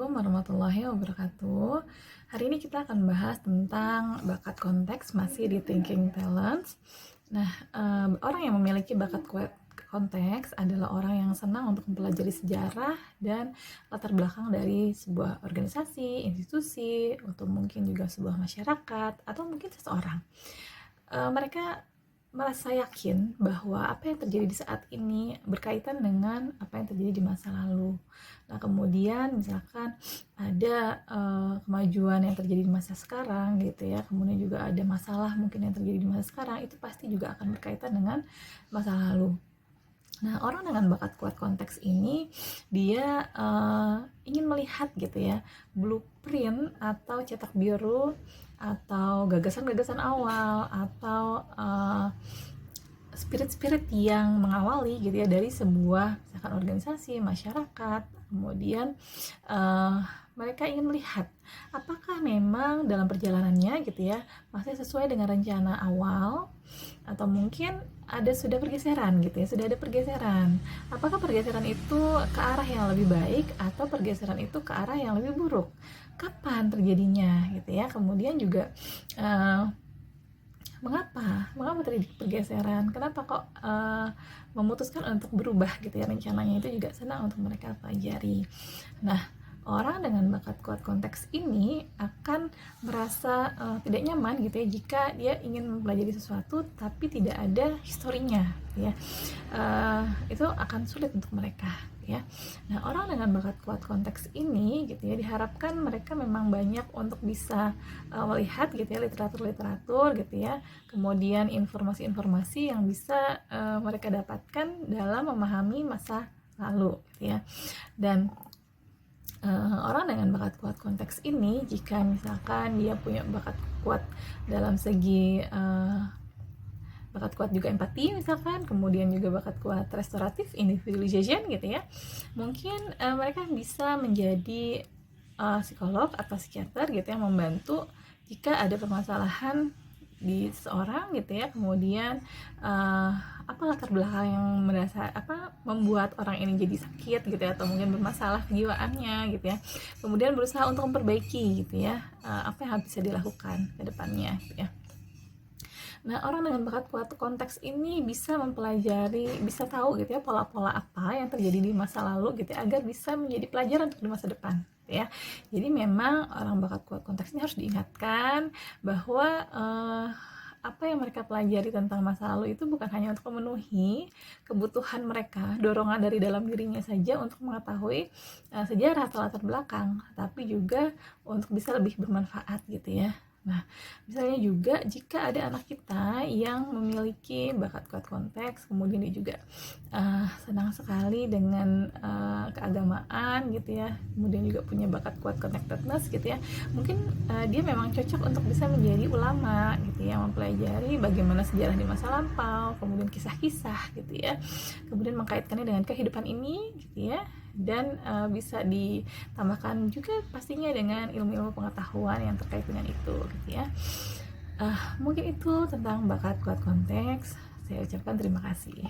Assalamualaikum warahmatullahi wabarakatuh. Hari ini kita akan bahas tentang bakat konteks masih di Thinking Talents. Nah, orang yang memiliki bakat konteks adalah orang yang senang untuk mempelajari sejarah dan latar belakang dari sebuah organisasi, institusi, atau mungkin juga sebuah masyarakat, atau mungkin seseorang. Mereka merasa yakin bahwa apa yang terjadi di saat ini berkaitan dengan apa yang terjadi di masa lalu. Nah, kemudian misalkan ada kemajuan yang terjadi di masa sekarang gitu ya, kemudian juga ada masalah mungkin yang terjadi di masa sekarang, itu pasti juga akan berkaitan dengan masa lalu. Nah, orang dengan bakat kuat konteks ini dia ingin melihat gitu ya blueprint atau cetak biru atau gagasan-gagasan awal atau spirit-spirit yang mengawali gitu ya dari sebuah misalkan organisasi, masyarakat. Kemudian mereka ingin melihat apakah memang dalam perjalanannya gitu ya masih sesuai dengan rencana awal atau mungkin sudah pergeseran gitu ya, sudah ada pergeseran. Apakah pergeseran itu ke arah yang lebih baik atau pergeseran itu ke arah yang lebih buruk? Kapan terjadinya gitu ya? Kemudian juga mengapa terjadi pergeseran, kenapa kok memutuskan untuk berubah gitu ya rencananya, itu juga senang untuk mereka pelajari. Nah, orang dengan bakat kuat konteks ini akan merasa tidak nyaman gitu ya jika dia ingin mempelajari sesuatu tapi tidak ada historinya ya. Itu akan sulit untuk mereka ya. Nah, orang dengan bakat kuat konteks ini gitu ya diharapkan mereka memang banyak untuk bisa melihat gitu ya literatur gitu ya, kemudian informasi-informasi yang bisa mereka dapatkan dalam memahami masa lalu gitu ya. Dan orang dengan bakat kuat konteks ini, jika misalkan dia punya bakat kuat dalam segi bakat kuat juga empati misalkan, kemudian juga bakat kuat restoratif individualization gitu ya, mungkin mereka bisa menjadi psikolog atau psikiater gitu yang membantu jika ada permasalahan di seseorang gitu ya, kemudian apa latar belakang yang membuat orang ini jadi sakit gitu ya, atau mungkin bermasalah kejiwaannya gitu ya, kemudian berusaha untuk memperbaiki gitu ya apa yang bisa dilakukan ke depannya gitu ya. Nah, orang dengan bakat kuat konteks ini bisa mempelajari, bisa tahu gitu ya pola-pola apa yang terjadi di masa lalu gitu ya, agar bisa menjadi pelajaran untuk di masa depan ya. Jadi memang orang bakat kuat konteks ini harus diingatkan bahwa apa yang mereka pelajari tentang masa lalu itu bukan hanya untuk memenuhi kebutuhan mereka, dorongan dari dalam dirinya saja untuk mengetahui sejarah atau latar belakang, tapi juga untuk bisa lebih bermanfaat gitu ya. Nah, misalnya juga jika ada anak kita yang memiliki bakat kuat konteks, kemudian dia juga senang sekali dengan keagamaan gitu ya, kemudian juga punya bakat kuat connectedness gitu ya, mungkin dia memang cocok untuk bisa menjadi ulama gitu ya, mempelajari bagaimana sejarah di masa lampau, kemudian kisah-kisah gitu ya, kemudian mengkaitkannya dengan kehidupan ini gitu ya, dan bisa ditambahkan juga pastinya dengan ilmu-ilmu pengetahuan yang terkait dengan itu gitu ya. Mungkin itu tentang bakat kuat konteks. Saya ucapkan terima kasih.